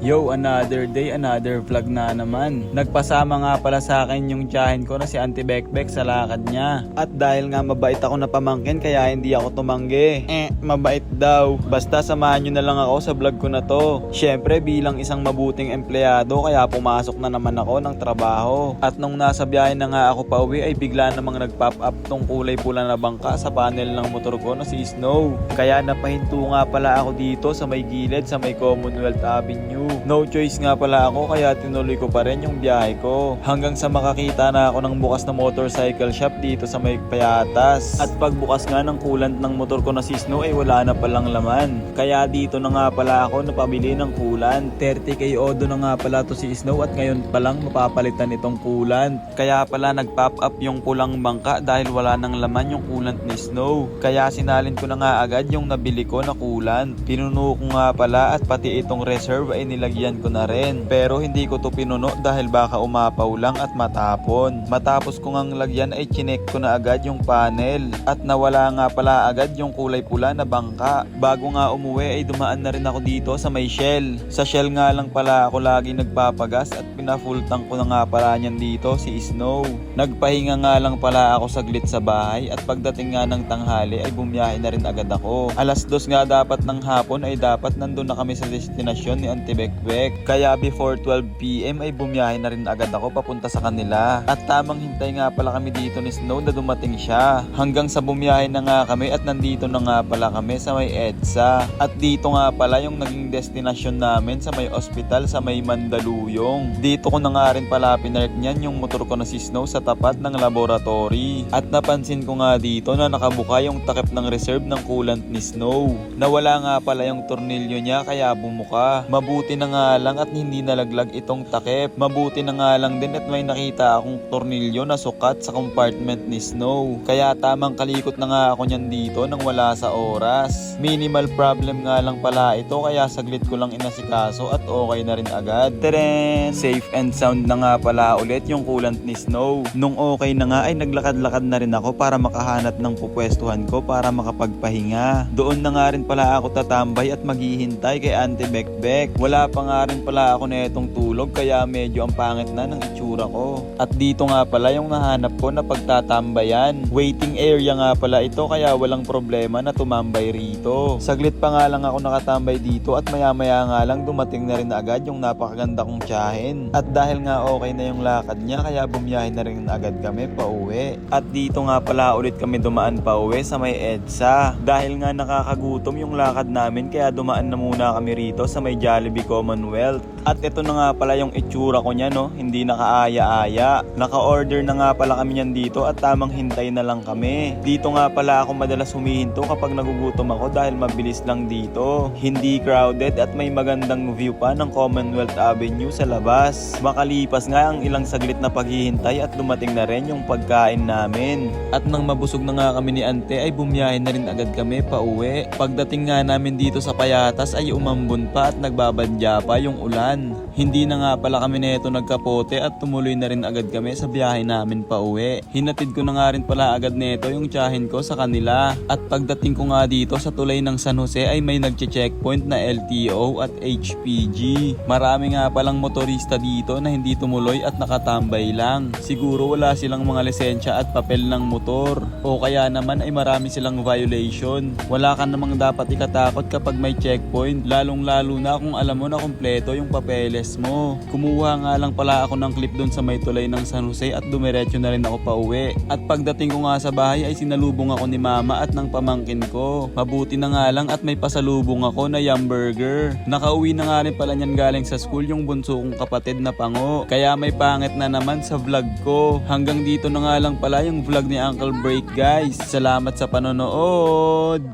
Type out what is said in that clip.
Yo, another day, another vlog na naman. Nagpasama nga pala sa akin yung tiyahin ko na si Auntie Bekbek sa lakad niya. At dahil nga mabait ako na pamangkin kaya hindi ako tumanggi. Mabait daw. Basta samahan nyo na lang ako sa vlog ko na to. Syempre bilang isang mabuting empleyado kaya pumasok na naman ako ng trabaho. At nung nasa biyahe na nga ako pa uwi ay bigla namang nag-pop up tong kulay pula na bangka sa panel ng motor ko na si Snow. Kaya napahinto nga pala ako dito sa may gilid sa may Commonwealth Avenue. No choice nga pala ako kaya tinuloy ko pa rin yung biyahe ko. Hanggang sa makakita na ako ng bukas na motorcycle shop dito sa may Payatas. At pagbukas nga ng coolant ng motor ko na si Snow ay wala na palang laman. Kaya dito na nga pala ako napabili ng coolant. 30k odo na nga pala to si Snow at ngayon palang mapapalitan itong coolant. Kaya pala nag-pop up yung pulang bangka dahil wala nang laman yung coolant ni Snow. Kaya sinalin ko na nga agad yung nabili ko na coolant. Pinuno ko nga pala at pati itong reserve ay nilagyan ko na rin. Pero hindi ko to pinuno dahil baka umapaw lang at matapon. Matapos ko ngang lagyan ay chinek ko na agad yung panel. At nawala nga pala agad yung kulay pula na bangka. Bago nga umuwi ay dumaan na rin ako dito sa may Shell. Sa Shell nga lang pala ako lagi nagpapagas at pina-full tank ko na nga pala niyan dito si Snow. Nagpahinga nga lang pala ako saglit sa bahay at pagdating nga ng tanghali ay bumiyahe na rin agad ako. Alas 2 nga dapat ng hapon ay dapat nandun na kami sa destinasyon ni Auntie Bekbek. Kaya before 12 PM ay bumiyahe na rin agad ako papunta sa kanila. At tamang hintay nga pala kami dito ni Snow na dumating siya. Hanggang sa bumiyahe na nga kami at nandito na nga pala kami sa may EDSA. At dito nga pala yung naging destinasyon namin sa may ospital sa may Mandaluyong. Dito ko na nga rin pala pinark niyan yung motor ko na si Snow sa tapat ng laboratory. At napansin ko nga dito na nakabuka yung takip ng reserve ng coolant ni Snow. Nawala nga pala yung tornilyo niya kaya bumuka. Mabuti na nga lang at hindi nalaglag itong takip. Mabuti na nga lang din at may nakita akong tornilyo na sukat sa compartment ni Snow. Kaya tamang kalikot na nga ako niyan dito nang wala sa oras. Minimal problem nga lang pala ito kaya saglit ko lang inasikaso at okay na rin agad. Teren! Safe and sound na nga pala ulit yung coolant ni Snow. Nung okay na nga ay naglakad-lakad na rin ako para makahanap ng pupwestuhan ko para makapagpahinga. Doon na nga rin pala ako tatambay at maghihintay kay Auntie Bekbek. Wala pa nga rin pala ako na itong tulog kaya medyo ang pangit na ng itsura ko. At dito nga pala yung nahanap ko na pagtatambayan. Waiting area nga pala ito kaya walang problema na tumambay rito. Saglit pa nga lang ako nakatambay dito at maya-maya nga lang dumating na rin agad yung napakaganda kong tiyahin. At dahil nga okay na yung lakad niya kaya bumiyahe na rin agad kami pa uwi. At dito nga pala ulit kami dumaan pa uwi sa may EDSA. Dahil nga nakakagutom yung lakad namin kaya dumaan na muna kami rito sa may Jollibee Commonwealth. At ito na nga pala yung itsura ko niya no, hindi nakaaya-aya. Naka-order na nga pala kami niyan dito at tamang hintay na lang kami. Dito nga pala ako madalas humihinto kapag nagugutom ako dahil mabilis lang dito. Hindi crowded at may magandang view pa ng Commonwealth Avenue sa labas. Makalipas nga ang ilang saglit na paghihintay at dumating na rin yung pagkain namin. At nang mabusog na nga kami ni Ante ay bumiyahe na rin agad kami pa uwi. Pagdating nga namin dito sa Payatas ay umambon pa at nagbabadya pa yung ulan. Hindi na nga pala kami neto nagkapote at tumuloy na rin agad kami sa biyahe namin pa uwi. Hinatid ko na nga rin pala agad neto yung tiyahin ko sa kanila. At pagdating ko nga dito sa tulay ng San Jose ay may nagche-checkpoint na LTO at HPG. Marami nga palang motorista dito na hindi tumuloy at nakatambay lang. Siguro wala silang mga lisensya at papel ng motor. O kaya naman ay marami silang violation. Wala ka namang dapat ikatakot kapag may checkpoint. Lalong lalo na kung alam mo na kumpleto yung papeles mo. Kumuha nga lang pala ako ng clip doon sa may tulay ng San Jose at dumiretso na rin ako pa uwi. At pagdating ko nga sa bahay ay sinalubong ako ni mama at ng pamangkin ko. Mabuti na nga lang at may pasalubong ako na yum burger. Nakauwi na nga rin pala niyan galing sa school yung bunso kong kapatid na Pango. Kaya may pangit na naman sa vlog ko. Hanggang dito na nga lang pala yung vlog ni Uncle Break guys. Salamat sa panonood!